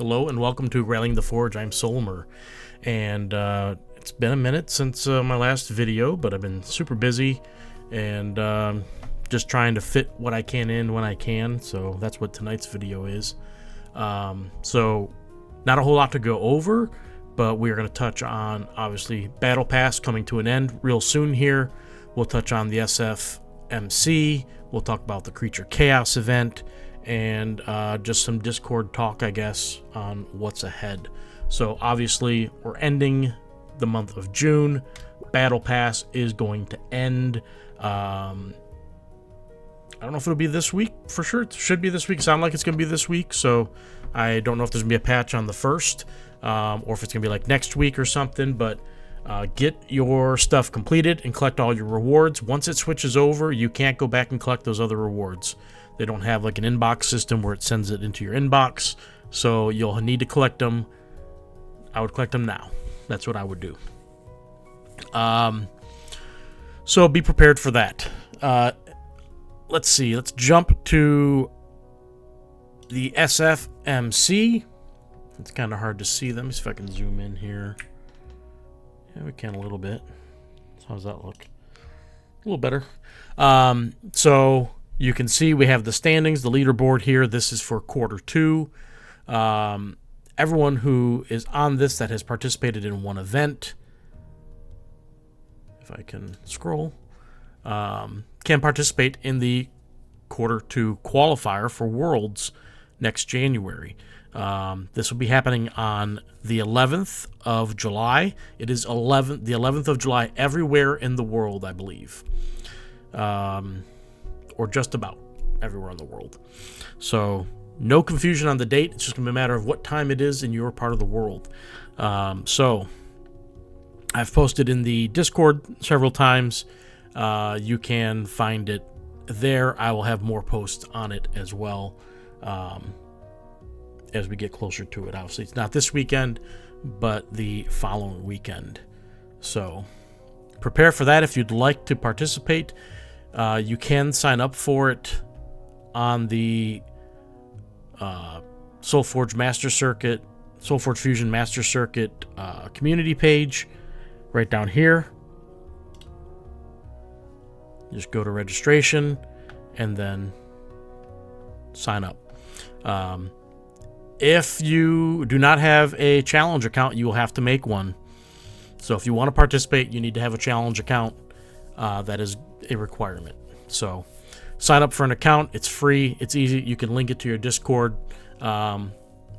Hello and welcome to Rallying the Forge. I'm Solmer, and it's been a minute since my last video, but I've been super busy and just trying to fit what I can in when I can, so that's what tonight's video is. So not a whole lot to go over, but we're going to touch on, obviously, Battle Pass coming to an end real soon here. We'll touch on the SFMC, we'll talk about the Creature Chaos event, and just some Discord talk, I guess, on what's ahead. So obviously we're ending the month of June. Battle Pass is going to end. I don't know if it'll be this week for sure. It should be this week. Sound like it's going to be this week. So I don't know if there's going to be a patch on the 1st or if it's going to be like next week or something. But get your stuff completed and collect all your rewards. Once it switches over, you can't go back and collect those other rewards. They don't have like an inbox system where it sends it into your inbox. So you'll need to collect them. I would collect them now. That's what I would do. So be prepared for that. Let's see. Let's jump to the SFMC. It's kind of hard to see them. Let me see if I can zoom in here. Yeah, we can a little bit. How does that look? A little better. So you can see we have the standings, the leaderboard here. This is for quarter 2. Everyone who is on this that has participated in one event, if I can scroll, can participate in the quarter 2 qualifier for Worlds next January. This will be happening on the 11th of July. It is the 11th of July everywhere in the world, I believe. Or just about everywhere in the world. So no confusion on the date. It's just going to be a matter of what time it is in your part of the world. So I've posted in the Discord several times. You can find it there. I will have more posts on it as well as we get closer to it. Obviously, it's not this weekend, but the following weekend. So prepare for that if you'd like to participate. You can sign up for it on the SolForge Master Circuit, SolForge Fusion Master Circuit community page right down here. Just go to registration and then sign up. If you do not have a challenge account, you will have to make one. So if you want to participate, you need to have a challenge account. That is a requirement. So sign up for an account. It's free. It's easy. You can link it to your Discord. I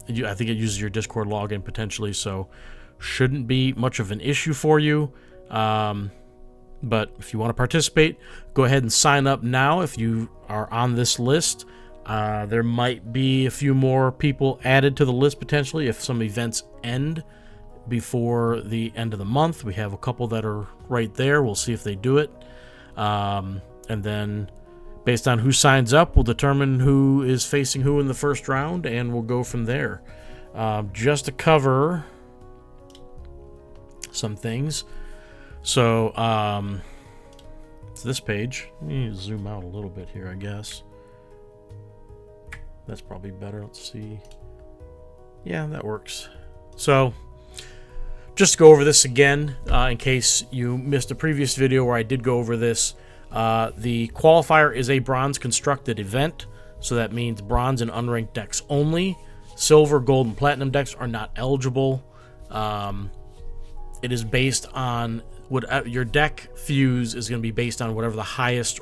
think it uses your Discord login potentially, so shouldn't be much of an issue for you. But if you want to participate, go ahead and sign up now if you are on this list. There might be a few more people added to the list potentially if some events end before the end of the month. We have a couple that are right there. We'll see if they do it. And then based on who signs up, we'll determine who is facing who in the first round, and we'll go from there. Just to cover some things. So, it's this page. Let me zoom out a little bit here, I guess. That's probably better. Let's see. Yeah, that works. So, just to go over this again, in case you missed a previous video where I did go over this, the qualifier is a bronze constructed event, so that means bronze and unranked decks only. Silver, gold, and platinum decks are not eligible. It is based on what your deck fuse is going to be based on whatever the highest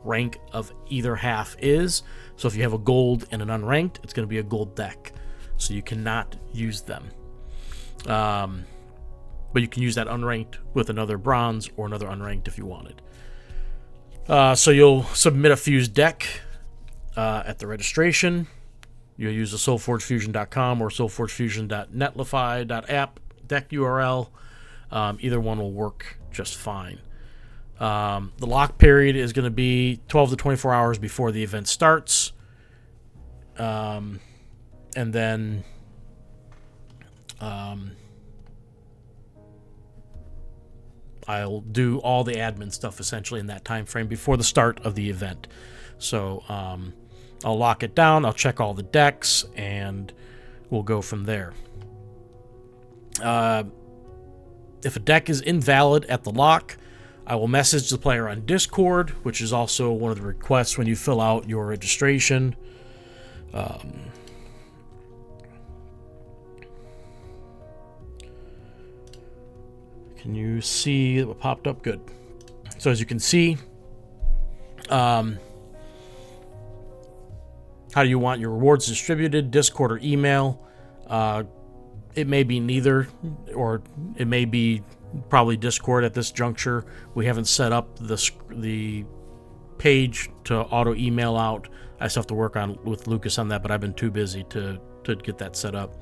rank of either half is. So if you have a gold and an unranked, it's going to be a gold deck, so you cannot use them. But you can use that unranked with another bronze or another unranked if you wanted. So you'll submit a fused deck at the registration. You'll use the SolForgeFusion.com or SolForgeFusion.netlify.app deck URL. Either one will work just fine. The lock period is going to be 12 to 24 hours before the event starts. And then I'll do all the admin stuff essentially in that time frame before the start of the event. So I'll lock it down, I'll check all the decks, and we'll go from there. If a deck is invalid at the lock, I will message the player on Discord, which is also one of the requests when you fill out your registration. Can you see what popped up? Good. So as you can see, how do you want your rewards distributed? Discord or email? It may be neither, or it may be probably Discord at this juncture. We haven't set up the page to auto email out. I still have to work on with Lucas on that, but I've been too busy to get that set up.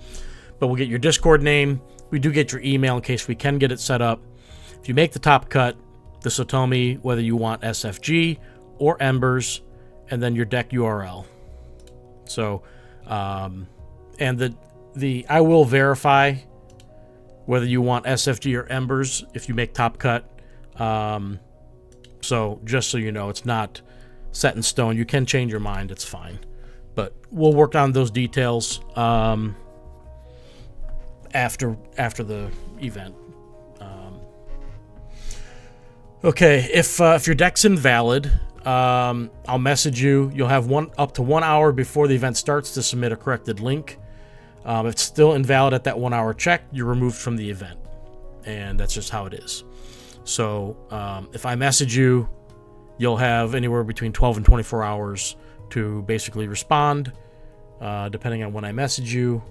But we'll get your Discord name. We do get your email in case we can get it set up. If you make the top cut, this will tell me whether you want SFG or Embers, and then your deck URL. So, and I will verify whether you want SFG or Embers if you make top cut. So just so you know, it's not set in stone. You can change your mind. It's fine. But we'll work on those details after the event. Okay, if your deck's invalid, I'll message you. You'll have up to 1 hour before the event starts to submit a corrected link. If it's still invalid at that 1 hour check, you're removed from the event. And that's just how it is. So if I message you, you'll have anywhere between 12 and 24 hours to basically respond, depending on when I message you,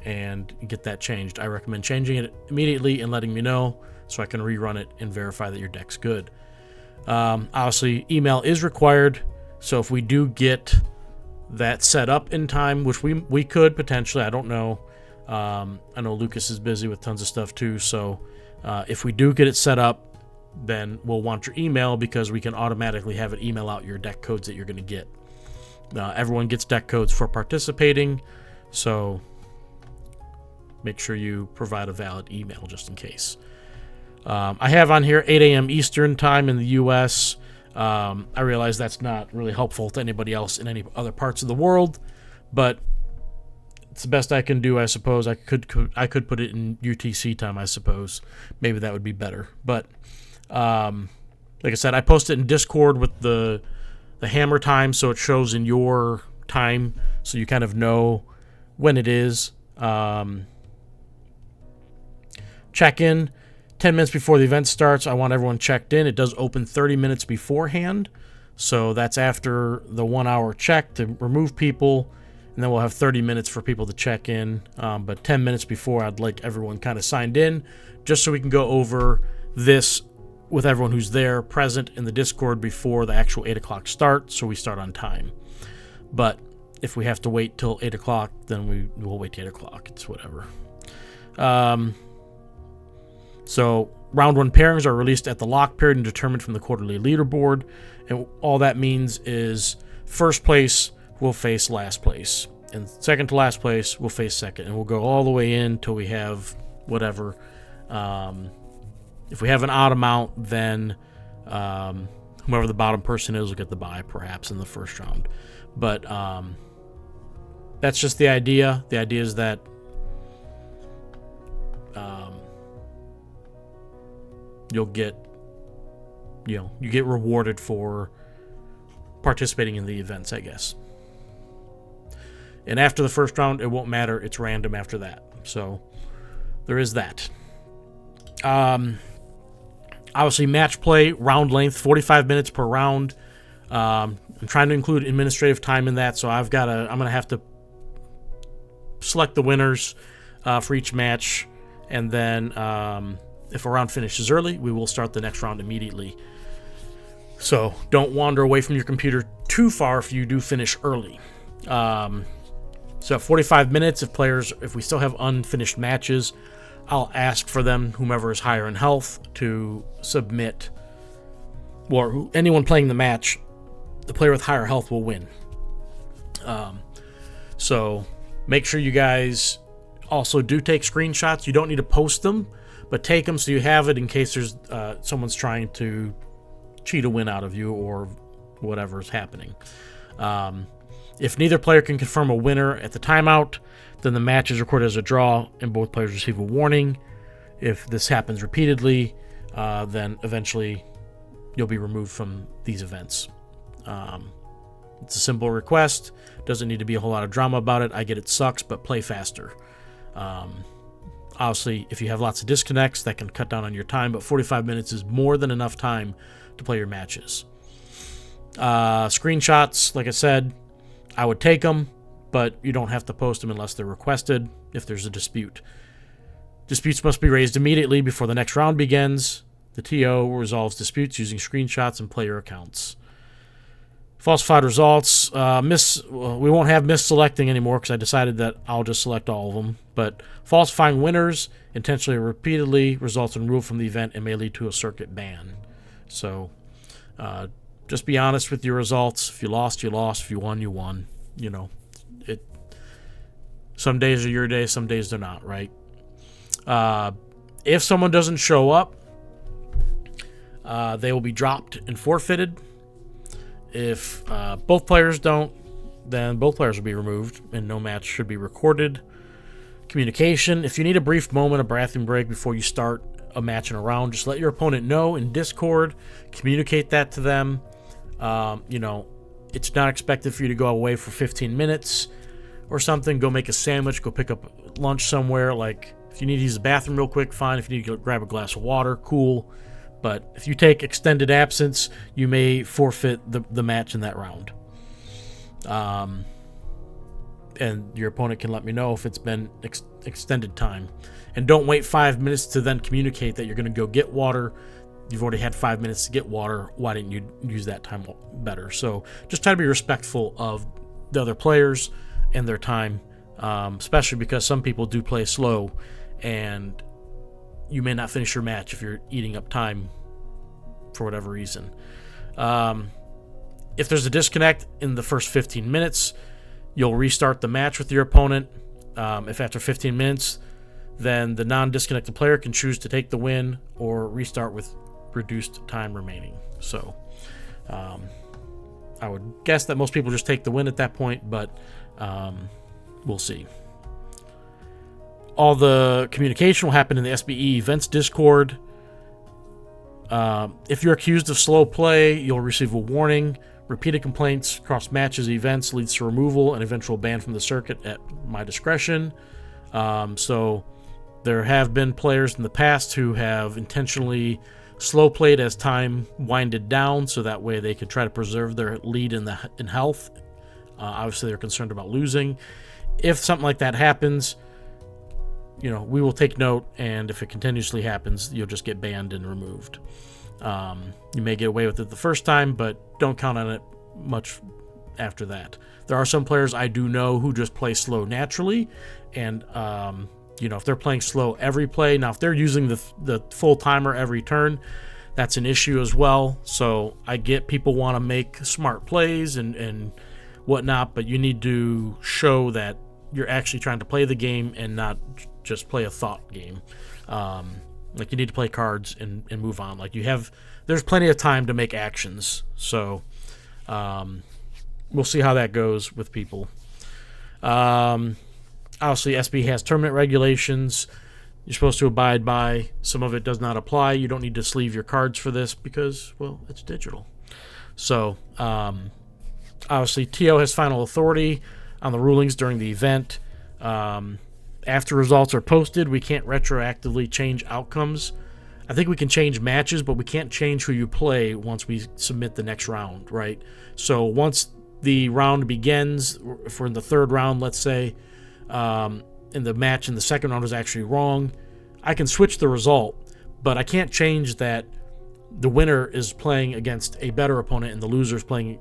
and get that changed. I recommend changing it immediately and letting me know so I can rerun it and verify that your deck's good. Obviously, email is required. So if we do get that set up in time, which we could potentially, I don't know. I know Lucas is busy with tons of stuff too. So if we do get it set up, then we'll want your email because we can automatically have it email out your deck codes that you're going to get. Everyone gets deck codes for participating, so make sure you provide a valid email just in case. I have on here 8 a.m. Eastern time in the U.S. I realize that's not really helpful to anybody else in any other parts of the world, but it's the best I can do, I suppose. I could put it in UTC time, I suppose. Maybe that would be better. But like I said, I post it in Discord with the hammer time, so it shows in your time, so you kind of know when it is. Check in 10 minutes before the event starts. I want everyone checked in. It does open 30 minutes beforehand, so that's after the 1 hour check to remove people, and then we'll have 30 minutes for people to check in. But 10 minutes before, I'd like everyone kind of signed in, just so we can go over this with everyone who's there present in the Discord before the actual 8 o'clock start, so we start on time. But if we have to wait till 8 o'clock, then we'll wait till 8 o'clock. It's whatever. So round 1 pairings are released at the lock period and determined from the quarterly leaderboard. And all that means is first place will face last place, and second to last place will face second. And we'll go all the way in till we have whatever. If we have an odd amount, then whoever the bottom person is will get the bye, perhaps in the first round. But that's just the idea. The idea is that you get rewarded for participating in the events, I guess. And after the first round, it won't matter. It's random after that. So there is that. Obviously, match play, round length, 45 minutes per round. I'm trying to include administrative time in that, so I'm going to have to select the winners for each match, and then if a round finishes early, we will start the next round immediately. So don't wander away from your computer too far if you do finish early. So 45 minutes, if we still have unfinished matches, I'll ask for them, whomever is higher in health, to submit, or anyone playing the match, the player with higher health will win. So make sure you guys also do take screenshots. You don't need to post them, but take them so you have it in case there's someone's trying to cheat a win out of you or whatever is happening. If neither player can confirm a winner at the timeout, then the match is recorded as a draw and both players receive a warning. If this happens repeatedly, then eventually you'll be removed from these events. It's a simple request. Doesn't need to be a whole lot of drama about it. I get it sucks, but play faster. Obviously, if you have lots of disconnects, that can cut down on your time, but 45 minutes is more than enough time to play your matches. Screenshots, like I said, I would take them, but you don't have to post them unless they're requested if there's a dispute. Disputes must be raised immediately before the next round begins. The TO resolves disputes using screenshots and player accounts. Falsified results. We won't have misselecting anymore because I decided that I'll just select all of them. But falsifying winners intentionally or repeatedly results in removal from the event and may lead to a circuit ban. So just be honest with your results. If you lost, you lost. If you won, you won. You know, some days are your day, some days they're not, right? If someone doesn't show up, they will be dropped and forfeited. If both players don't, then both players will be removed and no match should be recorded. Communication. If you need a brief moment, a bathroom break before you start a match in a round, just let your opponent know in Discord. Communicate that to them. It's not expected for you to go away for 15 minutes or something. Go make a sandwich. Go pick up lunch somewhere. Like, if you need to use the bathroom real quick, fine. If you need to go grab a glass of water, cool. But if you take extended absence, you may forfeit the match in that round. And your opponent can let me know if it's been extended time. And don't wait 5 minutes to then communicate that you're going to go get water. You've already had 5 minutes to get water. Why didn't you use that time better? So just try to be respectful of the other players and their time, especially because some people do play slow, and you may not finish your match if you're eating up time for whatever reason. If there's a disconnect in the first 15 minutes, you'll restart the match with your opponent. If after 15 minutes, then the non-disconnected player can choose to take the win or restart with reduced time remaining. So I would guess that most people just take the win at that point, but we'll see. All the communication will happen in the SBE events Discord. If you're accused of slow play, you'll receive a warning. Repeated complaints across matches, events leads to removal and eventual ban from the circuit at my discretion. So there have been players in the past who have intentionally slow played as time winded down, so that way they could try to preserve their lead in health. Obviously, they're concerned about losing. If something like that happens, we will take note, and if it continuously happens, you'll just get banned and removed. You may get away with it the first time, but don't count on it much after that. There are some players I do know who just play slow naturally, and if they're playing slow every play, now if they're using the full timer every turn, that's an issue as well. So I get people want to make smart plays and whatnot, but you need to show that you're actually trying to play the game and not just play a thought game. Like, you need to play cards and move on. Like, there's plenty of time to make actions. So we'll see how that goes with people. Obviously, SB has tournament regulations you're supposed to abide by. Some of it does not apply. You don't need to sleeve your cards for this because, well, it's digital. So obviously, TO has final authority on the rulings during the event. After results are posted, we can't retroactively change outcomes. I think we can change matches, but we can't change who you play once we submit the next round, right? So once the round begins, if we're in the third round, let's say, and the match in the second round was actually wrong, I can switch the result, but I can't change that the winner is playing against a better opponent and the loser is playing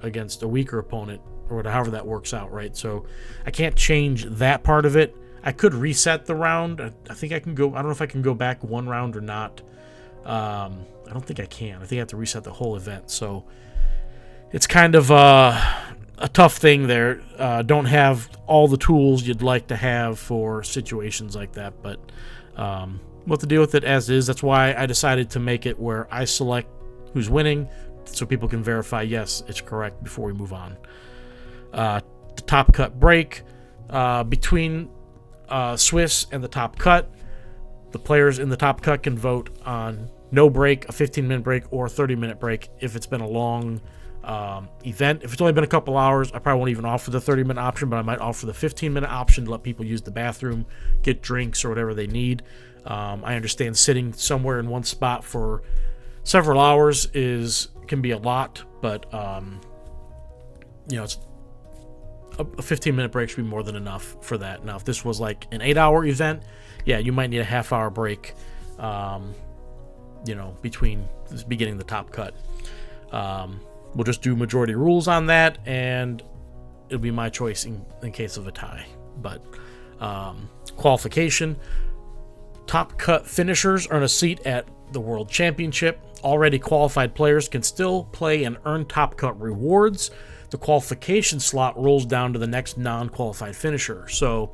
against a weaker opponent, or however that works out, right? So I can't change that part of it. I could reset the round. I think I can go. I don't know if I can go back one round or not. I don't think I can. I think I have to reset the whole event. So it's kind of a tough thing there. Don't have all the tools you'd like to have for situations like that, but we'll have to deal with it as is. That's why I decided to make it where I select who's winning so people can verify, yes, it's correct before we move on. The top cut break between Swiss and the top cut. The players in the top cut can vote on no break, a 15-minute break, or a 30-minute break if it's been a long event. If it's only been a couple hours, I probably won't even offer the 30-minute option, but I might offer the 15-minute option to let people use the bathroom, get drinks, or whatever they need. I understand sitting somewhere in one spot for several hours can be a lot, but it's a 15-minute break should be more than enough for that. Now, if this was like an 8-hour event, yeah, you might need a half-hour break, between beginning the top cut. We'll just do majority rules on that, and it'll be my choice in case of a tie. But qualification, top cut finishers earn a seat at the World Championship. Already qualified players can still play and earn top cut rewards. The qualification slot rolls down to the next non-qualified finisher. So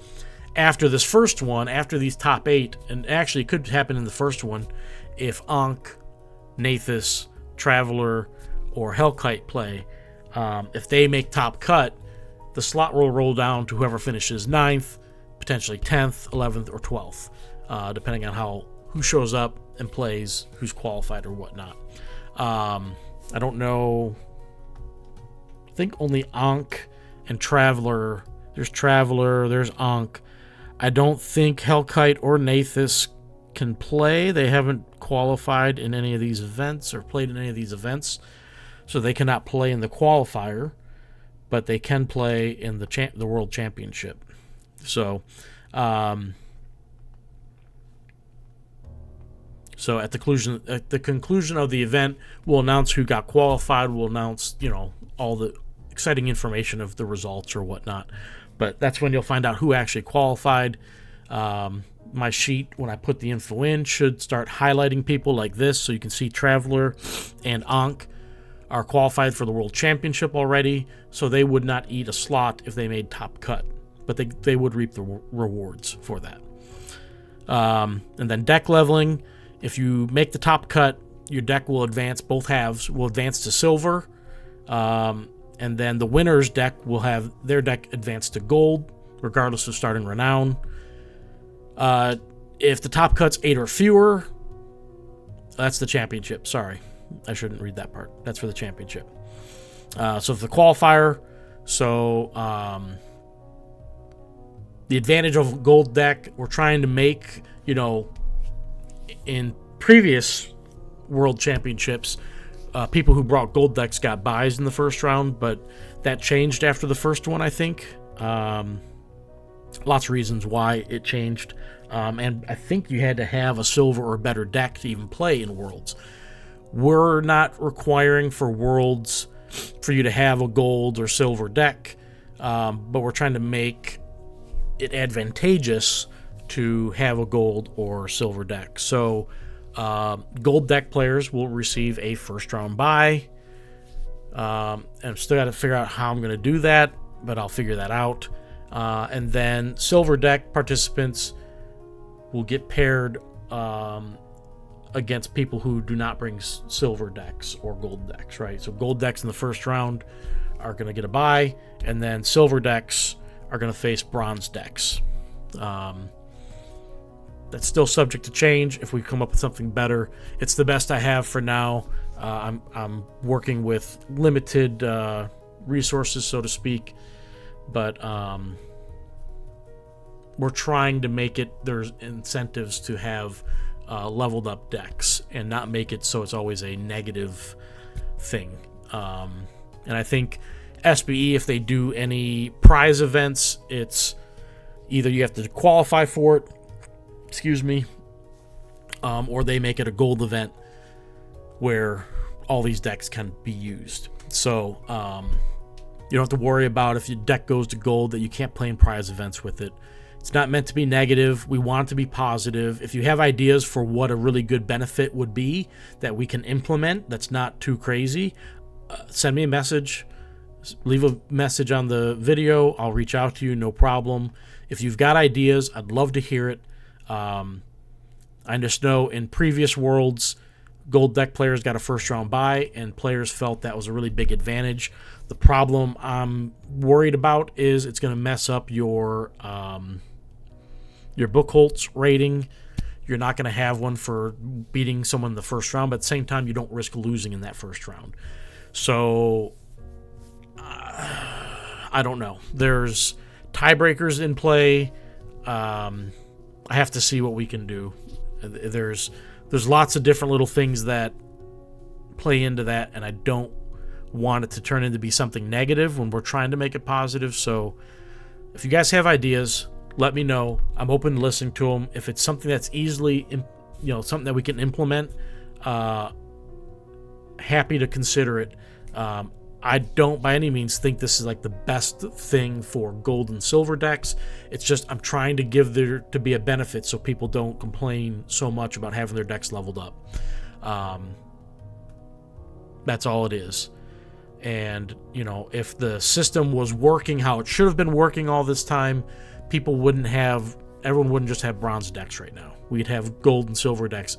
after this first one, after these top 8, and actually it could happen in the first one, if Ankh, Nathis, Traveler, or Hellkite play, if they make top cut, the slot will roll down to whoever finishes 9th, potentially 10th, 11th, or 12th, depending on who shows up and plays, who's qualified or whatnot. I don't know. I think only Ankh and Traveler. There's Traveler, there's Ankh. I don't think Hellkite or Nathis can play. They haven't qualified in any of these events or played in any of these events, so they cannot play in the qualifier, but they can play in the World Championship. So, at the conclusion of the event, we'll announce who got qualified. We'll announce, all the exciting information of the results or whatnot. But that's when you'll find out who actually qualified. My sheet, when I put the info in, should start highlighting people like this, so you can see Traveler and Ankh are qualified for the World Championship already, so they would not eat a slot if they made top cut, but they would reap the rewards for that. And then deck leveling. If you make the top cut, your deck will advance, both halves will advance to silver, and then the winner's deck will have their deck advance to gold, regardless of starting renown. If the top cut's 8 or fewer, that's the championship. Sorry, I shouldn't read that part. That's for the championship. So if the qualifier, the advantage of a gold deck, we're trying to make, in previous World Championships, people who brought gold decks got buys in the first round, but that changed after the first one, I think. Lots of reasons why it changed. And I think you had to have a silver or better deck to even play in Worlds. We're not requiring for Worlds for you to have a gold or silver deck, but we're trying to make it advantageous to have a gold or silver deck. So gold deck players will receive a first round bye. And I've still got to figure out how I'm going to do that, but I'll figure that out. And then silver deck participants will get paired against people who do not bring silver decks or gold decks, right? So gold decks in the first round are going to get a bye, and then silver decks are going to face bronze decks. That's still subject to change if we come up with something better. It's the best I have for now. I'm working with limited resources, so to speak, but we're trying to make it, there's incentives to have leveled up decks and not make it so it's always a negative thing. And I think SBE, if they do any prize events, it's either you have to qualify for it, or they make it a gold event where all these decks can be used. So you don't have to worry about if your deck goes to gold that you can't play in prize events with it. It's not meant to be negative. We want it to be positive. If you have ideas for what a really good benefit would be that we can implement that's not too crazy, send me a message. Leave a message on the video. I'll reach out to you, no problem. If you've got ideas, I'd love to hear it. I just know in previous Worlds, Gold deck players got a first round bye, and players felt that was a really big advantage. The problem I'm worried about is it's going to mess up your Buchholz rating. You're not going to have one for beating someone in the first round, but at the same time, you don't risk losing in that first round. So, I don't know. There's tiebreakers in play. I have to see what we can do. There's lots of different little things that play into that, and I don't want it to turn into be something negative when we're trying to make it positive. So, if you guys have ideas, let me know. I'm open to listening to them. If it's something that's easily, something that we can implement, happy to consider it. I don't by any means think this is like the best thing for gold and silver decks. It's just I'm trying to give there to be a benefit so people don't complain so much about having their decks leveled up. That's all it is. And, if the system was working how it should have been working all this time, everyone wouldn't just have bronze decks right now. We'd have gold and silver decks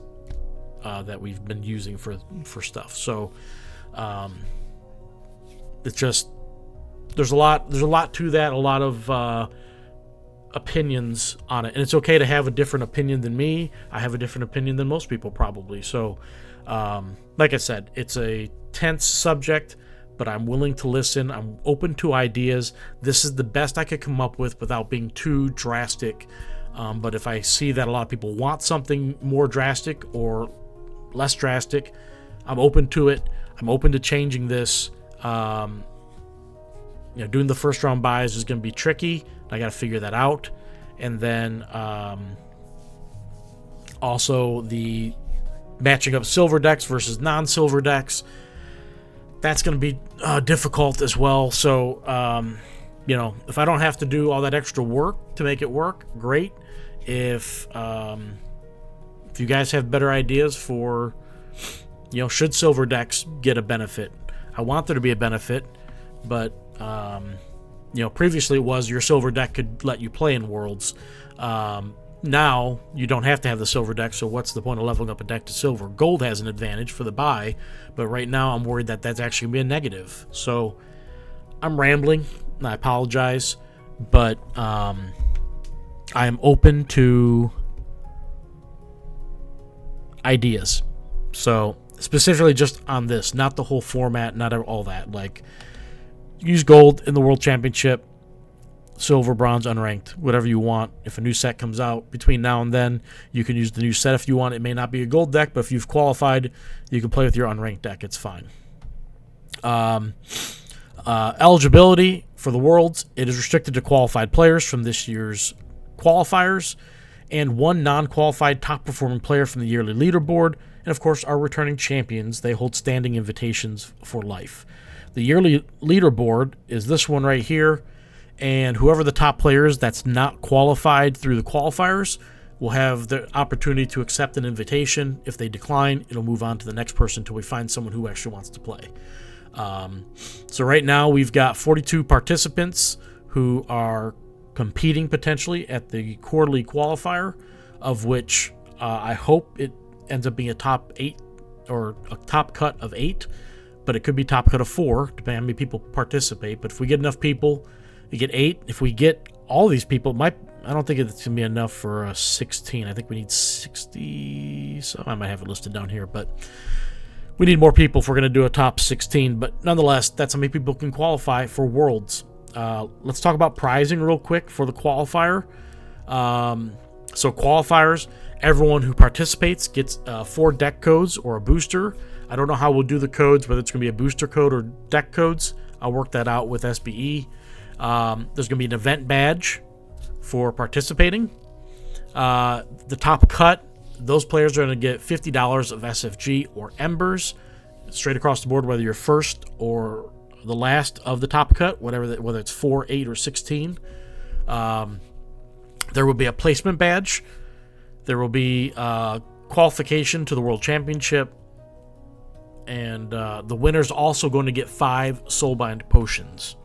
that we've been using for stuff. So, it's just there's a lot to that, a lot of opinions on it, and it's okay to have a different opinion than me. I have a different opinion than most people probably. So, like I said, it's a tense subject, but I'm willing to listen. I'm open to ideas. This is the best I could come up with without being too drastic. But if I see that a lot of people want something more drastic or less drastic, I'm open to it. I'm open to changing this. Doing the first round buys is going to be tricky. I got to figure that out. And then also the matching up silver decks versus non-silver decks, that's going to be difficult as well. So, if I don't have to do all that extra work to make it work, great. If you guys have better ideas for, should silver decks get a benefit? I want there to be a benefit, but previously it was your silver deck could let you play in Worlds. Now you don't have to have the silver deck, so what's the point of leveling up a deck to silver? Gold has an advantage for the buy, but right now I'm worried that that's actually going to be a negative. So I'm rambling, and I apologize, but I am open to ideas. So specifically just on this, not the whole format, not all that. Like, use gold in the World Championship, silver, bronze, unranked, whatever you want. If a new set comes out between now and then, you can use the new set if you want. It may not be a gold deck, but if you've qualified, you can play with your unranked deck. It's fine. Eligibility for the Worlds, it is restricted to qualified players from this year's qualifiers and one non-qualified top-performing player from the yearly leaderboard. And, of course, our returning champions, they hold standing invitations for life. The yearly leaderboard is this one right here, and whoever the top player is that's not qualified through the qualifiers will have the opportunity to accept an invitation. If they decline, it'll move on to the next person until we find someone who actually wants to play. So right now we've got 42 participants who are competing potentially at the quarterly qualifier, of which I hope it ends up being a top 8 or a top cut of 8, but it could be top cut of 4 depending on how many people participate. But if we get enough people, we get 8. If we get all these people, I don't think it's gonna be enough for a 16. I think we need 60. So I might have it listed down here, but we need more people if we're gonna do a top 16. But nonetheless, that's how many people can qualify for Worlds. Let's talk about prizing real quick for the qualifier. So qualifiers, everyone who participates gets 4 deck codes or a booster. I don't know how we'll do the codes, whether it's going to be a booster code or deck codes. I'll work that out with SBE. There's going to be an event badge for participating. The top cut, those players are going to get $50 of SFG or Embers straight across the board, whether you're first or the last of the top cut, whether it's 4, 8, or 16. There will be a placement badge. There will be qualification to the World Championship. And the winner's also going to get 5 Soulbind potions.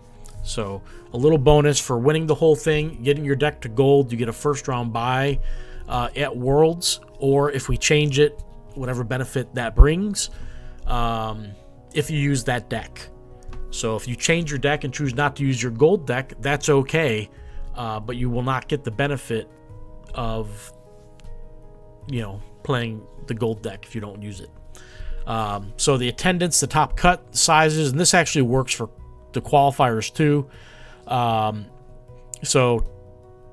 So a little bonus for winning the whole thing, getting your deck to gold. You get a first round bye at Worlds, or if we change it whatever benefit that brings if you use that deck. So if you change your deck and choose not to use your gold deck, that's okay, but you will not get the benefit of, you know, playing the gold deck if you don't use it. So the attendance, the top cut sizes, and this actually works for the qualifiers too. So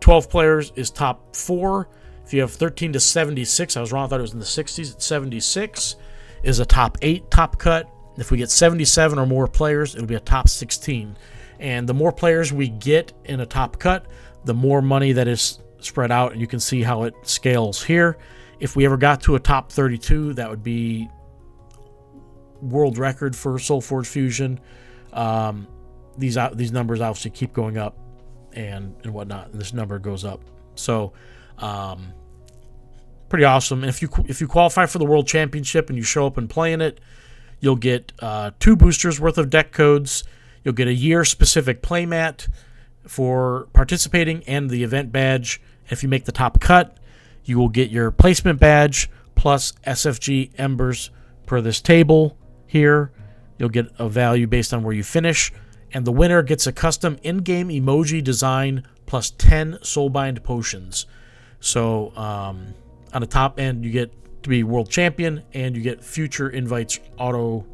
12 players is top 4. If you have 13 to 76, I was wrong, I thought it was in the 60s. It's 76 is a top 8 top cut. If we get 77 or more players, it'll be a top 16. And the more players we get in a top cut, the more money that is spread out, and you can see how it scales here. If we ever got to a top 32, that would be world record for SolForge Fusion. These numbers obviously keep going up and whatnot, and this number goes up. So pretty awesome. And if you qualify for the World Championship and you show up and play in it, you'll get 2 boosters worth of deck codes. You'll get a year-specific playmat for participating and the event badge. If you make the top cut, you will get your placement badge plus SFG embers per this table here. You'll get a value based on where you finish. And the winner gets a custom in-game emoji design plus 10 soulbind potions. So on the top end, you get to be world champion, and you get future invites auto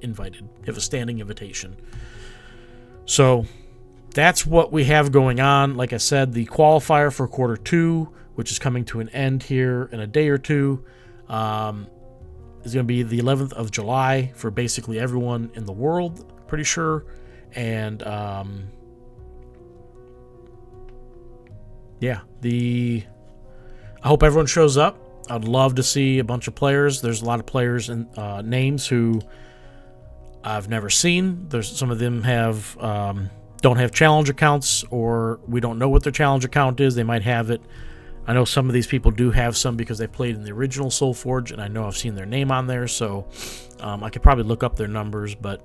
invited. You have a standing invitation. So that's what we have going on. Like I said, the qualifier for quarter 2, which is coming to an end here in a day or two, is going to be the 11th of July for basically everyone in the world, pretty sure. And yeah, I hope everyone shows up. I'd love to see a bunch of players. There's a lot of players and names who I've never seen. There's some of them have don't have challenge accounts, or we don't know what their challenge account is. They might have it. I know some of these people do have some because they played in the original SolForge, and I know I've seen their name on there. So I could probably look up their numbers, but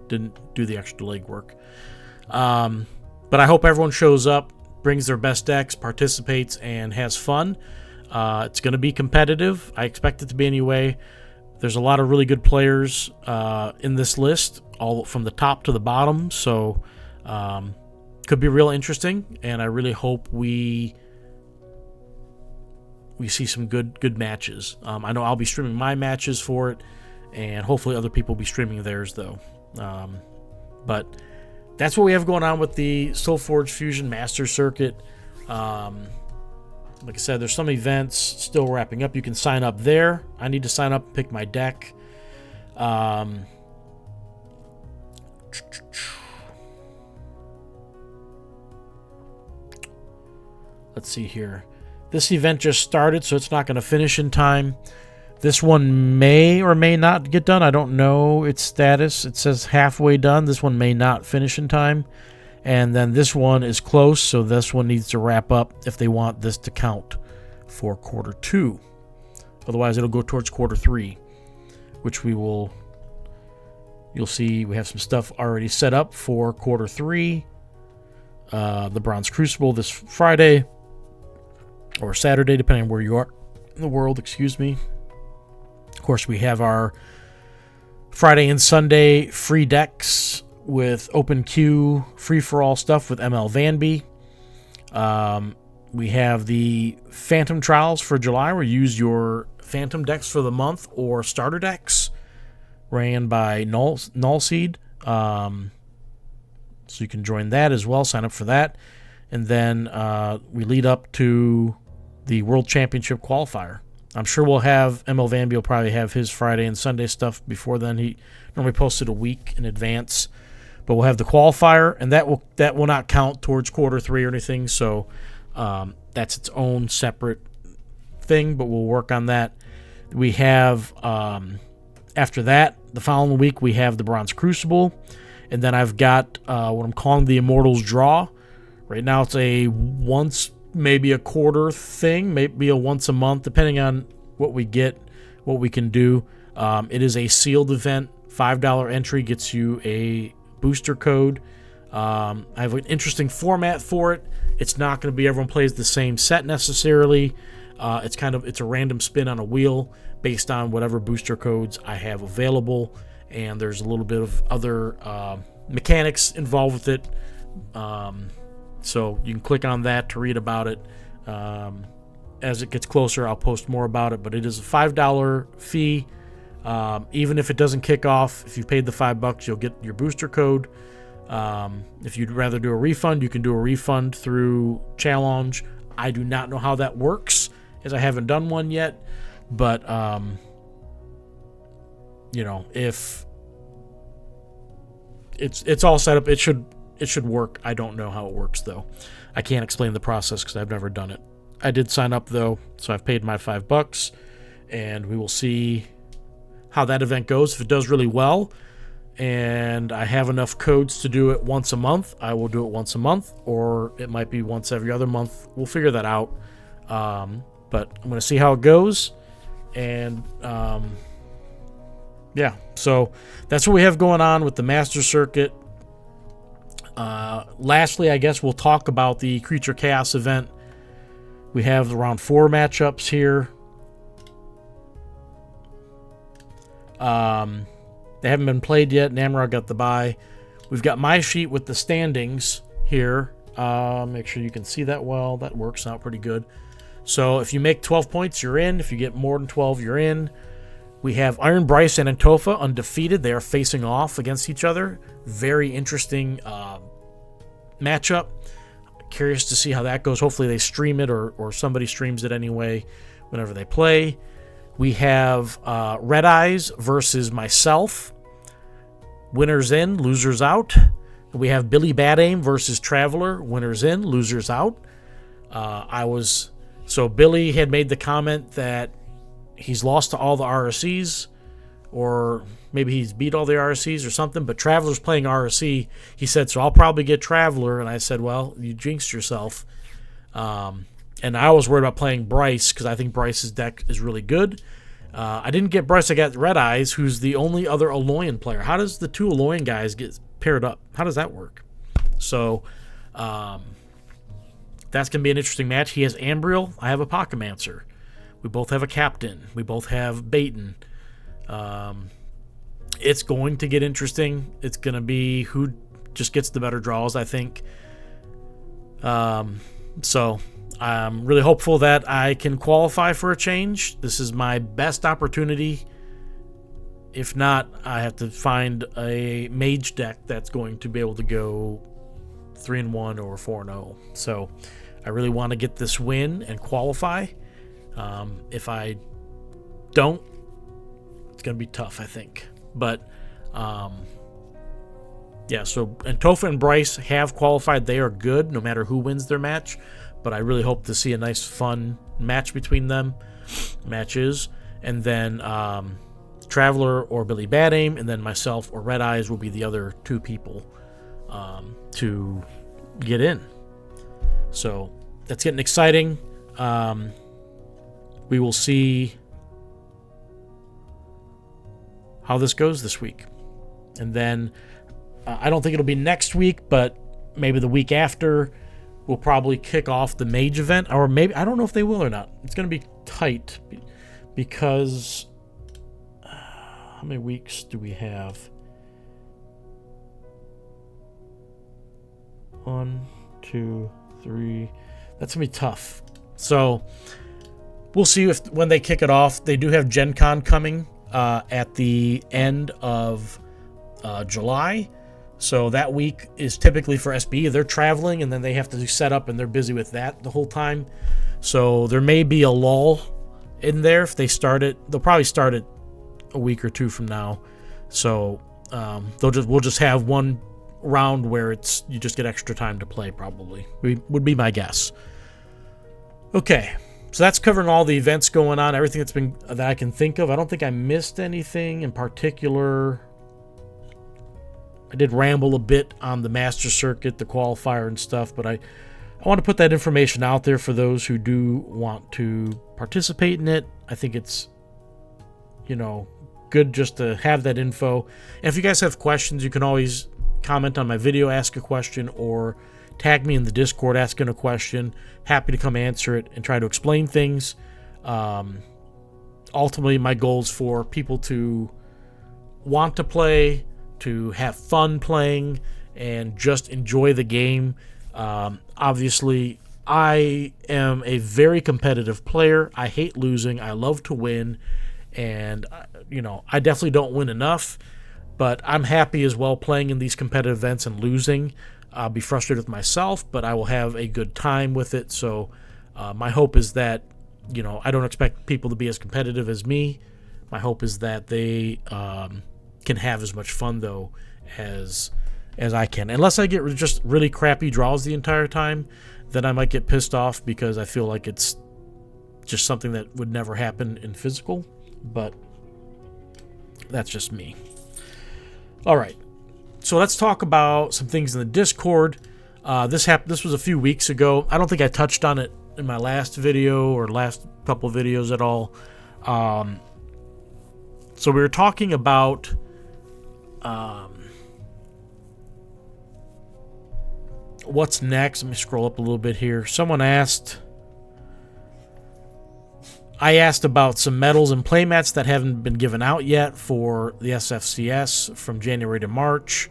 didn't do the extra legwork. But I hope everyone shows up, brings their best decks, participates, and has fun. It's going to be competitive. I expect it to be anyway. There's a lot of really good players in this list, all from the top to the bottom. So could be real interesting, and I really hope we see some good matches. I know I'll be streaming my matches for it, and hopefully other people will be streaming theirs though. But that's what we have going on with the SolForge Fusion Master Circuit. Like I said, there's some events still wrapping up. You can sign up there. I need to sign up and pick my deck. Let's see here. This event just started, so it's not going to finish in time. This one may or may not get done. I don't know its status. It says halfway done. This one may not finish in time. And then this one is close, so this one needs to wrap up if they want this to count for quarter 2. Otherwise, it'll go towards quarter 3, which you'll see we have some stuff already set up for quarter 3. The Bronze Crucible this Friday or Saturday, depending on where you are in the world, excuse me. Of course, we have our Friday and Sunday free decks with open queue, free-for-all stuff with ML Vanby. We have the Phantom Trials for July, where you use your Phantom decks for the month or starter decks ran by Nullseed. So you can join that as well, sign up for that. And then we lead up to the World Championship Qualifier. I'm sure we'll have, ML Vanby will probably have his Friday and Sunday stuff before then. He normally posted a week in advance. But we'll have the qualifier, and that will not count towards quarter 3 or anything. So that's its own separate thing, but we'll work on that. We have, after that, the following week, we have the Bronze Crucible. And then I've got what I'm calling the Immortals Draw. Right now it's a once, maybe a quarter thing, maybe a once a month, depending on what we get, what we can do. It is a sealed event. $5 entry gets you a booster code. I have an interesting format for it. It's not going to be everyone plays the same set necessarily. It's a random spin on a wheel based on whatever booster codes I have available, and there's a little bit of other mechanics involved with it. So you can click on that to read about it. As it gets closer, I'll post more about it, but it is a $5 fee. Even if it doesn't kick off, if you paid the $5, you'll get your booster code. If you'd rather do a refund, you can do a refund through Challenge. I do not know how that works, as I haven't done one yet, but if it's all set up, it should work. I don't know how it works though. I can't explain the process because I've never done it. I did sign up though, so I've paid my $5, and we will see how that event goes. If it does really well and I have enough codes to do it once a month, I will do it once a month, or it might be once every other month. We'll figure that out. But I'm going to see how it goes. And yeah, so that's what we have going on with the Master Circuit. Lastly, I guess we'll talk about the Creature Chaos event. We have around 4 matchups here. They haven't been played yet. Namrod got the bye. We've got my sheet with the standings here. Make sure you can see that well. That works out pretty good. So if you make 12 points, you're in. If you get more than 12, you're in. We have Iron Bryce and Antofa undefeated. They are facing off against each other. Very interesting matchup. Curious to see how that goes. Hopefully they stream it, or somebody streams it anyway whenever they play. We have Red Eyes versus myself. Winners in, losers out. We have Billy Bad Aim versus Traveler. Winners in, losers out. So Billy had made the comment that he's lost to all the RSCs, or maybe he's beat all the RSCs or something, but Traveler's playing RSC. He said, so I'll probably get Traveler. And I said, well, you jinxed yourself. And I was worried about playing Bryce because I think Bryce's deck is really good. I didn't get Bryce. I got Red Eyes, who's the only other Aloyan player. How does the 2 Aloyan guys get paired up? How does that work? So that's going to be an interesting match. He has Ambriel. I have a Pokemancer. We both have a Captain. We both have Baton. It's going to get interesting. It's going to be who just gets the better draws, I think. So I'm really hopeful that I can qualify for a change. This is my best opportunity. If not, I have to find a mage deck that's going to be able to go 3-1 or 4-0. So I really want to get this win and qualify. If I don't, it's going to be tough, I think. But yeah, so Antofa and Bryce have qualified. They are good no matter who wins their match. But I really hope to see a nice, fun match between them. Matches. And then Traveler or Billy Bad Aim, and then myself or Red Eyes will be the other 2 people to get in. So that's getting exciting. We will see how this goes this week. And then I don't think it'll be next week, but maybe the week after we'll probably kick off the mage event. Or maybe, I don't know if they will or not. It's going to be tight because how many weeks do we have? 1, 2, 3. That's going to be tough. So we'll see if when they kick it off. They do have Gen Con coming at the end of July. So that week is typically for SB. They're traveling, and then they have to set up, and they're busy with that the whole time. So there may be a lull in there if they start it. They'll probably start it a week or 2 from now. So we'll just have one round where you just get extra time to play. Probably would be my guess. Okay, so that's covering all the events going on, everything that I can think of. I don't think I missed anything in particular. I did ramble a bit on the Master Circuit, the qualifier and stuff, but I want to put that information out there for those who do want to participate in it. I think it's, good just to have that info. And if you guys have questions, you can always comment on my video, ask a question, or tag me in the Discord asking a question. Happy to come answer it and try to explain things. Ultimately, my goal is for people to want to play, to have fun playing, and just enjoy the game. Obviously, I am a very competitive player. I hate losing. I love to win. And, I definitely don't win enough. But I'm happy as well playing in these competitive events and losing. I'll be frustrated with myself, but I will have a good time with it. So my hope is that, I don't expect people to be as competitive as me. My hope is that they can have as much fun, though, as I can. Unless I get just really crappy draws the entire time, then I might get pissed off because I feel like it's just something that would never happen in physical. But that's just me. All right, so let's talk about some things in the Discord. This was a few weeks ago. I don't think I touched on it in my last video or last couple of videos at all. So we were talking about what's next. Let me scroll up a little bit here. I asked about some medals and playmats that haven't been given out yet for the SFCS from January to March.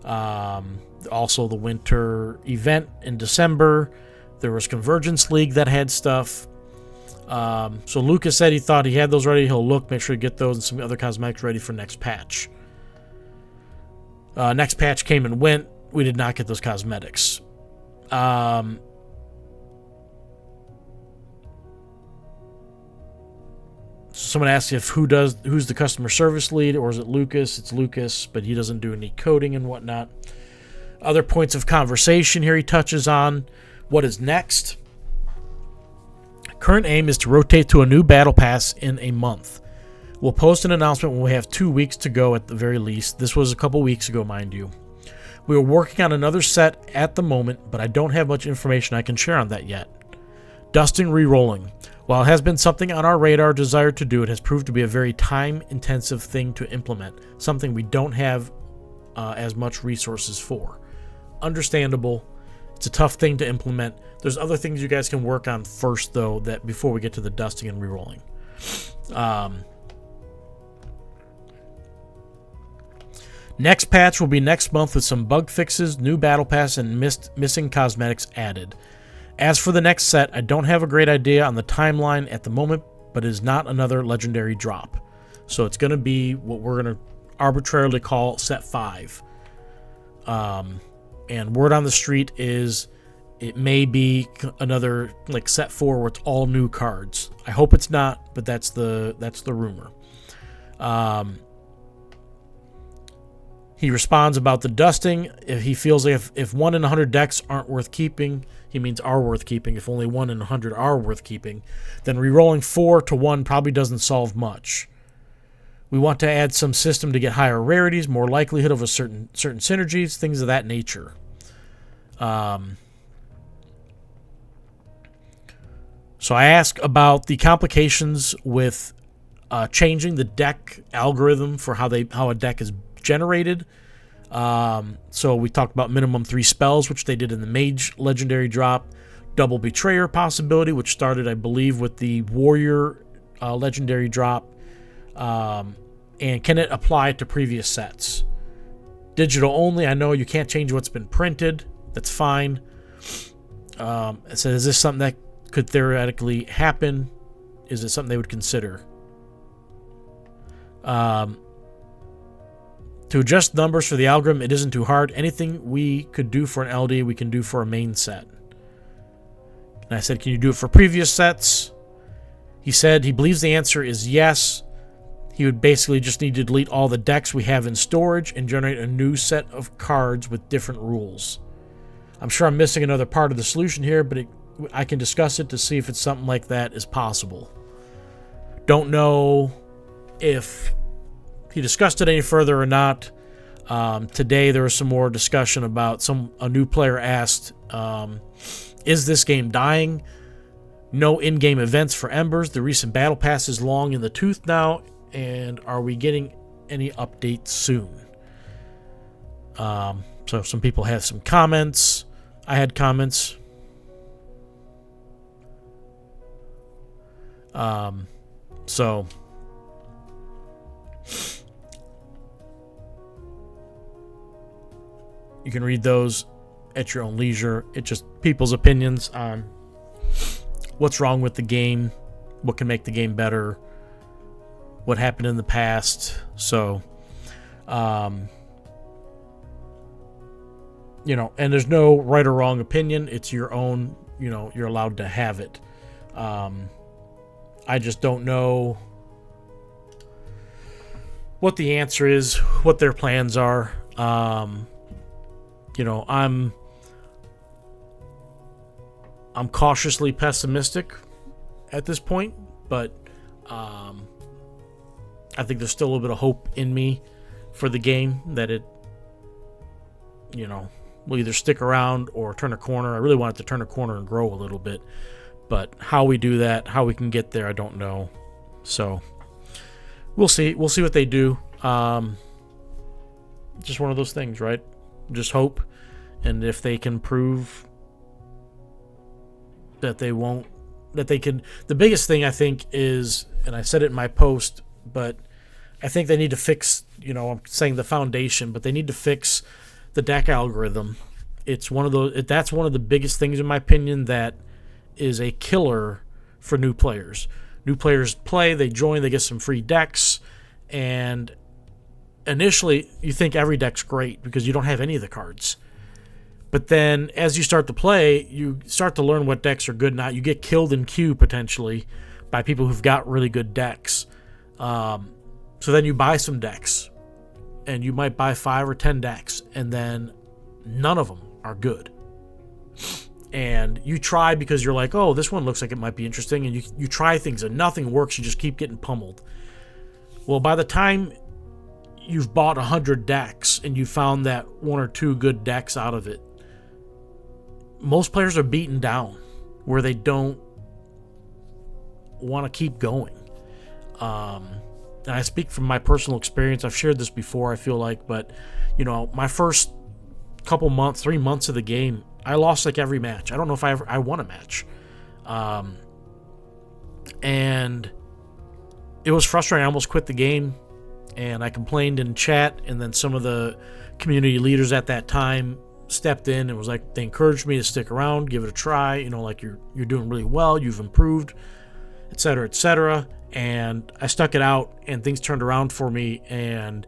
Also the winter event in December. There was Convergence League that had stuff. So Lucas said he thought he had those ready. He'll look, make sure to get those and some other cosmetics ready for next patch. Next patch came and went. We did not get those cosmetics. Someone asked if who's the customer service lead, or is it Lucas? It's Lucas, but he doesn't do any coding and whatnot. Other points of conversation here he touches on. What is next? Current aim is to rotate to a new battle pass in a month. We'll post an announcement when we have 2 weeks to go at the very least. This was a couple weeks ago, mind you. We are working on another set at the moment, but I don't have much information I can share on that yet. Dusting re-rolling. While it has been something on our radar desire to do, it has proved to be a very time-intensive thing to implement, something we don't have as much resources for. Understandable. It's a tough thing to implement. There's other things you guys can work on first, though, that before we get to the dusting and re-rolling. Next patch will be next month with some bug fixes, new battle pass, and missing cosmetics added. As for the next set, I don't have a great idea on the timeline at the moment, but it is not another legendary drop. So it's going to be what we're going to arbitrarily call set 5. And word on the street is it may be another like set 4 where it's all new cards. I hope it's not, but that's the rumor. He responds about the dusting. If he feels like if 1 in 100 decks aren't worth keeping, he means are worth keeping. If only 1 in 100 are worth keeping, then re-rolling 4 to 1 probably doesn't solve much. We want to add some system to get higher rarities, more likelihood of a certain synergies, things of that nature. So I ask about the complications with changing the deck algorithm for how a deck is generated. So we talked about minimum 3 spells, which they did in the Mage Legendary drop. Double Betrayer possibility, which started, I believe, with the Warrior Legendary drop. And can it apply to previous sets? Digital only. I know you can't change what's been printed. That's fine. It says, is this something that could theoretically happen? Is it something they would consider? To adjust numbers for the algorithm, it isn't too hard. Anything we could do for an LD, we can do for a main set. And I said, can you do it for previous sets? He said he believes the answer is yes. He would basically just need to delete all the decks we have in storage and generate a new set of cards with different rules. I'm sure I'm missing another part of the solution here, but I can discuss it to see if it's something like that is possible. Don't know if he discussed it any further or not. Today there was some more discussion about a new player asked, is this game dying? No in-game events for Embers. The recent battle pass is long in the tooth now, and are we getting any updates soon? So some people have some comments. I had comments. So you can read those at your own leisure. It's just people's opinions on what's wrong with the game, what can make the game better, what happened in the past. So, you know, and there's no right or wrong opinion. It's your own, you know, you're allowed to have it. I just don't know what the answer is, what their plans are. You know, I'm cautiously pessimistic at this point, but I think there's still a little bit of hope in me for the game that it, you know, will either stick around or turn a corner. I really want it to turn a corner and grow a little bit, but how we do that, how we can get there, I don't know. So we'll see. We'll see what they do. Just one of those things, right? Just hope. And if they can prove that they won't, that they can, the biggest thing I think is, and I said it in my post, but I think they need to fix, you know, I'm saying the foundation, but they need to fix the deck algorithm. It's one of those, that's one of the biggest things in my opinion that is a killer for new players. New players play, they join, they get some free decks, and initially you think every deck's great because you don't have any of the cards. But then as you start to play, you start to learn what decks are good and not. You get killed in queue potentially by people who've got really good decks. So then you buy some decks, and you might buy 5 or 10 decks, and then none of them are good. And you try because you're like, oh, this one looks like it might be interesting, and you try things and nothing works. You just keep getting pummeled. Well, by the time you've bought 100 decks and you found that 1 or 2 good decks out of it, most players are beaten down where they don't want to keep going. And I speak from my personal experience. I've shared this before, I feel like, but you know, my first couple months, 3 months of the game, I lost like every match. I don't know if I won a match. And it was frustrating. I almost quit the game, and I complained in chat, and then some of the community leaders at that time stepped in and was like, they encouraged me to stick around, give it a try, you know, like you're doing really well, you've improved, etc., etc. And I stuck it out, and things turned around for me, and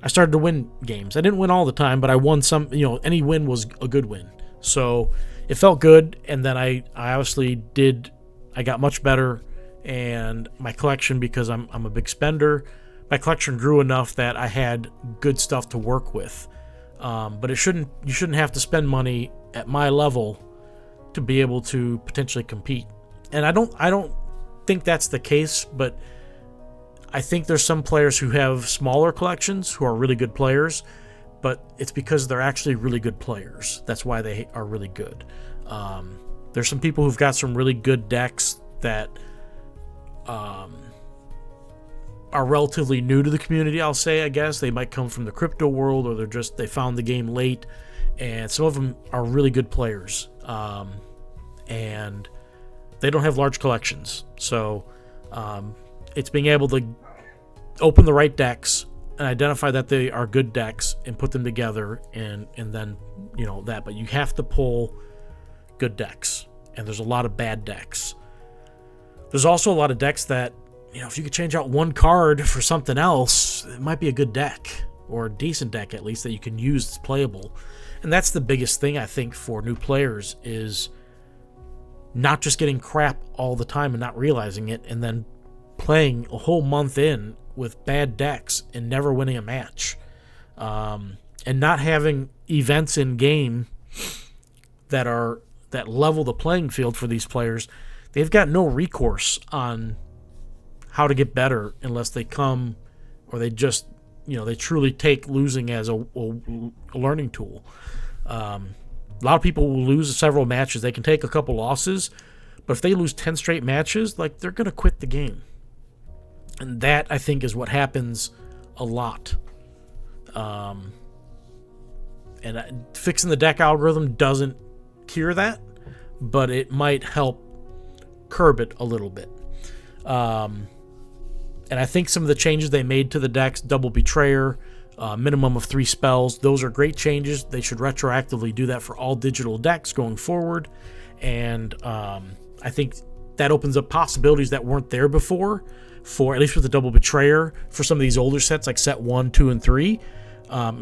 I started to win games. I didn't win all the time, but I won some. You know, any win was a good win. So it felt good, and then I obviously did. I got much better, and my collection, because I'm a big spender, my collection grew enough that I had good stuff to work with. But you shouldn't have to spend money at my level to be able to potentially compete. And I don't think that's the case, but I think there's some players who have smaller collections who are really good players, but it's because they're actually really good players. That's why they are really good. There's some people who've got some really good decks that are relatively new to the community, I'll say, I guess. They might come from the crypto world, or they found the game late, and some of them are really good players. And they don't have large collections. So it's being able to open the right decks and identify that they are good decks and put them together, and then, you know, that. But you have to pull good decks, and there's a lot of bad decks. There's also a lot of decks that, you know, if you could change out one card for something else, it might be a good deck, or a decent deck at least, that you can use that's playable. And that's the biggest thing, I think, for new players, is not just getting crap all the time and not realizing it, and then playing a whole month in with bad decks and never winning a match, and not having events in game that level the playing field for these players. They've got no recourse on how to get better unless they come, or they just, you know, they truly take losing as a learning tool. A lot of people will lose several matches. They can take a couple losses, but if they lose 10 straight matches, like, they're going to quit the game. And that, I think, is what happens a lot. And fixing the deck algorithm doesn't cure that, but it might help curb it a little bit. And I think some of the changes they made to the decks, double Betrayer, minimum of 3 spells, those are great changes. They should retroactively do that for all digital decks going forward. And I think that opens up possibilities that weren't there before, for at least with the double Betrayer, for some of these older sets like set 1, 2, and 3.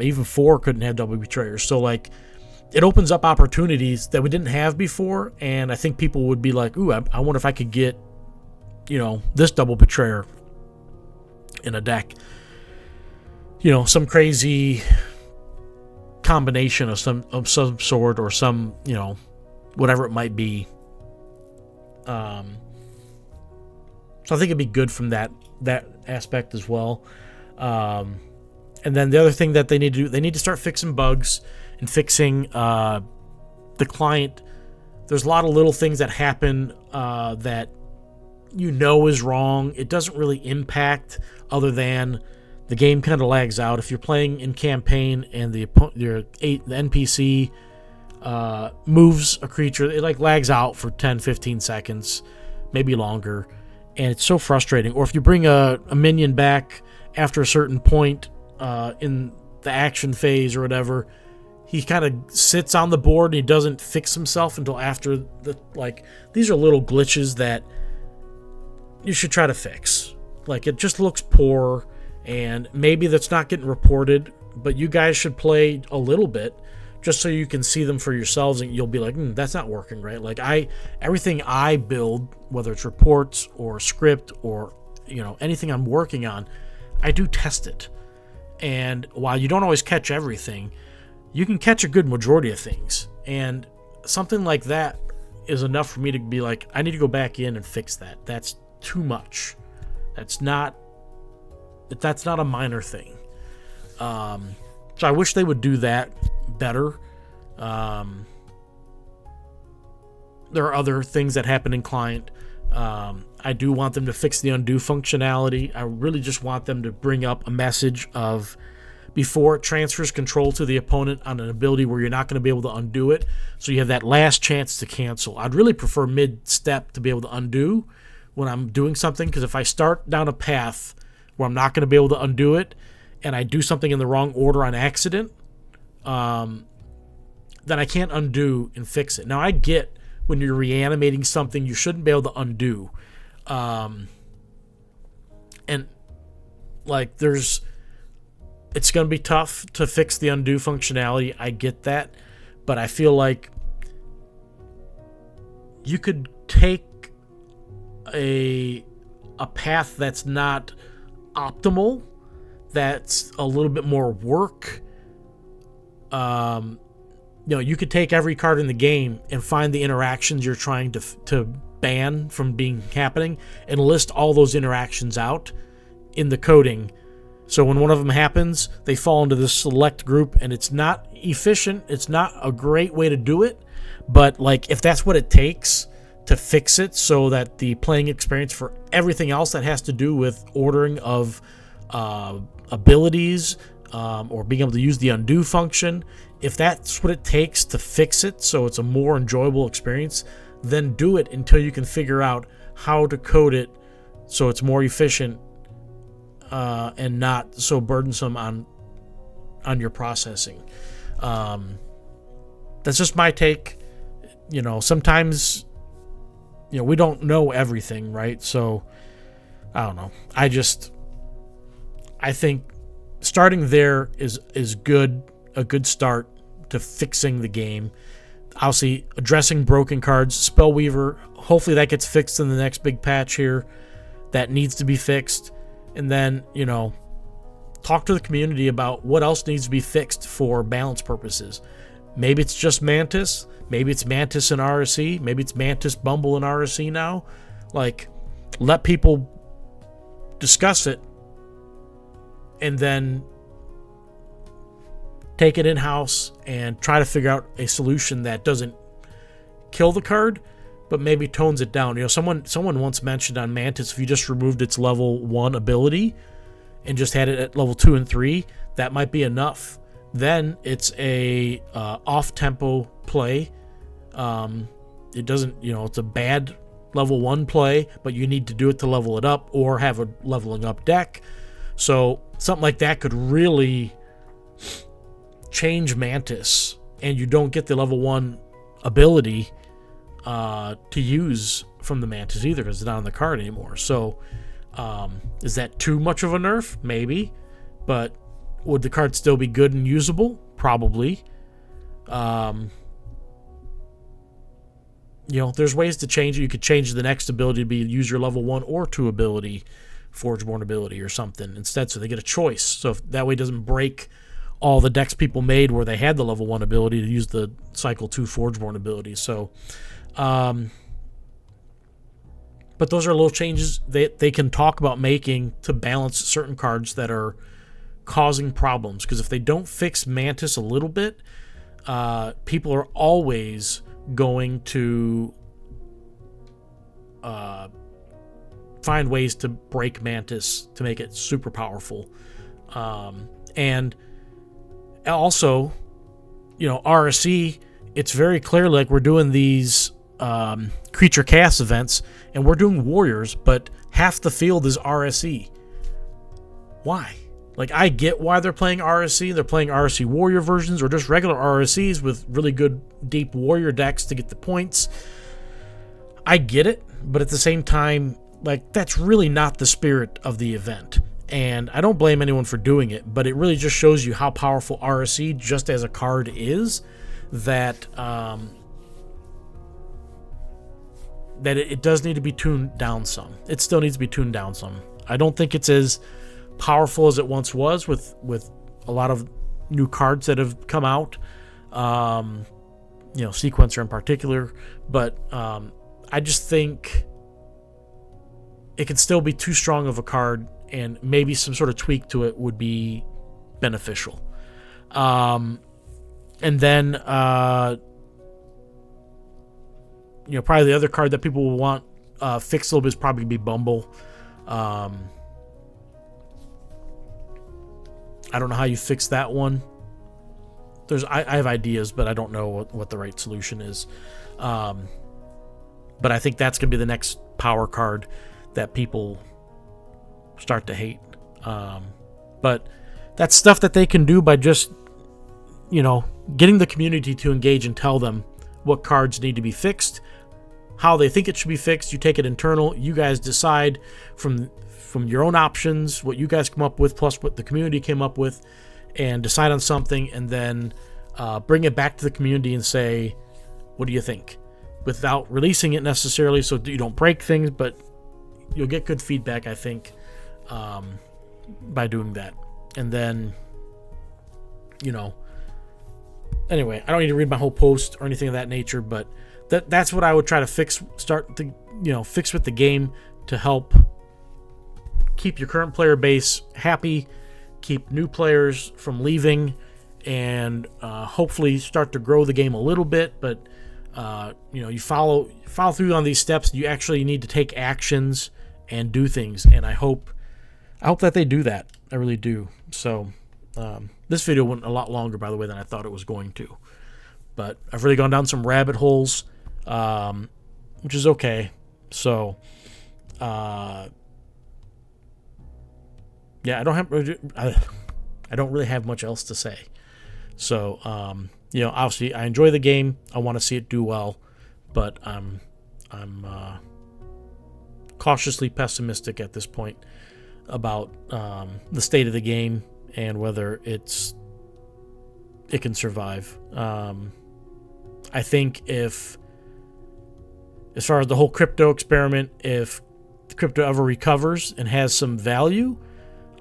Even 4 couldn't have double Betrayers. So like, it opens up opportunities that we didn't have before, and I think people would be like, ooh, I wonder if I could get, this double Betrayer in a deck. Some crazy combination of some sort, or some, whatever it might be. So I think it'd be good from that aspect as well. And then the other thing that they need to do, they need to start fixing bugs and fixing the client. There's a lot of little things that happen that is wrong. It doesn't really impact, other than the game kind of lags out. If you're playing in campaign and the NPC moves a creature, it like lags out for 10-15 seconds, maybe longer, and it's so frustrating. Or if you bring a minion back after a certain point in the action phase or whatever, he kind of sits on the board and he doesn't fix himself until after these are little glitches that you should try to fix. Like, it just looks poor, and maybe that's not getting reported, but you guys should play a little bit just so you can see them for yourselves, and you'll be like, that's not working right. Like, everything I build, whether it's reports or script or anything I'm working on, I do test it. And while you don't always catch everything, you can catch a good majority of things. And something like that is enough for me to be like, I need to go back in and fix that. That's too much. That's not a minor thing. So I wish they would do that better. There are other things that happen in client. I do want them to fix the undo functionality. I really just want them to bring up a message of, before it transfers control to the opponent on an ability where you're not going to be able to undo it, so you have that last chance to cancel. I'd really prefer mid-step to be able to undo when I'm doing something, because if I start down a path where I'm not going to be able to undo it, and I do something in the wrong order on accident, then I can't undo and fix it. Now, I get when you're reanimating something, you shouldn't be able to undo. And like, it's going to be tough to fix the undo functionality. I get that, but I feel like you could take a path that's not optimal, that's a little bit more work. You could take every card in the game and find the interactions you're trying to ban from happening, and list all those interactions out in the coding. So when one of them happens, they fall into this select group, and it's not efficient. It's not a great way to do it, but like, if that's what it takes to fix it, so that the playing experience for everything else that has to do with ordering of abilities, or being able to use the undo function, if that's what it takes to fix it so it's a more enjoyable experience, then do it until you can figure out how to code it so it's more efficient and not so burdensome on your processing. That's just my take. Sometimes we don't know everything, right? So I don't know. I think starting there is good, a good start to fixing the game. Obviously, addressing broken cards, Spellweaver, hopefully that gets fixed in the next big patch here. That needs to be fixed. And then, talk to the community about what else needs to be fixed for balance purposes. Maybe it's just Mantis. Maybe it's Mantis and RSE. Maybe it's Mantis, Bumble, and RSE now. Like, let people discuss it, and then take it in-house and try to figure out a solution that doesn't kill the card, but maybe tones it down. Someone once mentioned on Mantis, if you just removed its level 1 ability and just had it at level 2 and 3, that might be enough. Then it's a off-tempo play It doesn't, it's a bad level 1 play, but you need to do it to level it up or have a leveling up deck. So something like that could really change Mantis, and you don't get the level 1 ability to use from the Mantis either, because it's not on the card anymore. So is that too much of a nerf? Maybe. But would the card still be good and usable? Probably. There's ways to change it. You could change the next ability to be use your level 1 or 2 ability, Forgeborn ability or something instead, so they get a choice. So if that way it doesn't break all the decks people made where they had the level 1 ability to use the cycle 2 Forgeborn ability. So but those are little changes they can talk about making to balance certain cards that are causing problems. Because if they don't fix Mantis a little bit, people are always going to find ways to break Mantis to make it super powerful. And also, RSC, it's very clear, like, we're doing these creature chaos events, and we're doing warriors, but half the field is RSE. Why? Like, I get why they're playing RSC. They're playing RSC warrior versions or just regular RSCs with really good deep warrior decks to get the points. I get it, but at the same time, like, that's really not the spirit of the event. And I don't blame anyone for doing it, but it really just shows you how powerful RSC just as a card is, that it does need to be tuned down some. It still needs to be tuned down some. I don't think it's as powerful as it once was with a lot of new cards that have come out, Sequencer in particular, but I just think it could still be too strong of a card, and maybe some sort of tweak to it would be beneficial. And then probably the other card that people will want fixed a little bit is probably be Bumble. I don't know how you fix that one. I have ideas, but I don't know what the right solution is. But I think that's going to be the next power card that people start to hate. But that's stuff that they can do by just, getting the community to engage and tell them what cards need to be fixed, how they think it should be fixed. You take it internal. You guys decide from your own options, what you guys come up with, plus what the community came up with, and decide on something, and then bring it back to the community and say, what do you think? Without releasing it necessarily, so you don't break things, but you'll get good feedback, I think, by doing that. And then, anyway, I don't need to read my whole post or anything of that nature, but that's what I would try to fix with the game to help keep your current player base happy, keep new players from leaving, and hopefully start to grow the game a little bit. But you follow through on these steps. You actually need to take actions and do things, and I hope that they do that. I really do. So this video went a lot longer, by the way, than I thought it was going to. But I've really gone down some rabbit holes, which is okay. So yeah, I don't really have much else to say. So obviously I enjoy the game. I want to see it do well, but I'm cautiously pessimistic at this point about the state of the game and whether it can survive. I think as far as the whole crypto experiment, if the crypto ever recovers and has some value,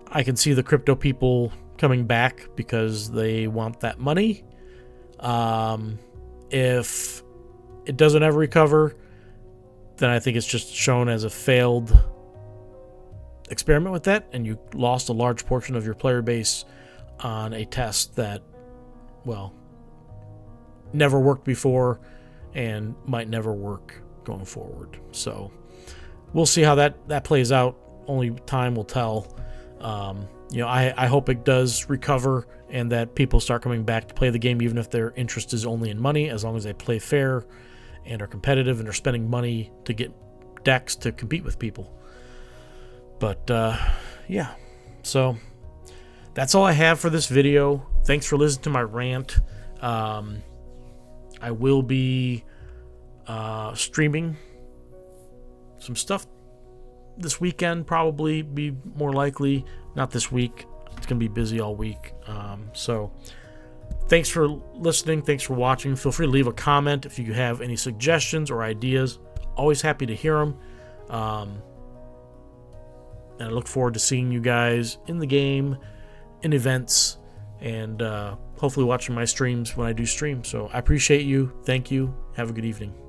I can see the crypto people coming back because they want that money. If it doesn't ever recover, then I think it's just shown as a failed experiment with that, and you lost a large portion of your player base on a test that, well, never worked before and might never work going forward. So we'll see how that plays out. Only time will tell. You know, I hope it does recover and that people start coming back to play the game, even if their interest is only in money, as long as they play fair and are competitive and are spending money to get decks to compete with people. But yeah, so that's all I have for this video. Thanks for listening to my rant. I will be streaming some stuff this weekend, probably be more likely. Not this week. It's going to be busy all week. So thanks for listening. Thanks for watching. Feel free to leave a comment if you have any suggestions or ideas. Always happy to hear them. And I look forward to seeing you guys in the game, in events, and hopefully watching my streams when I do stream. So I appreciate you. Thank you. Have a good evening.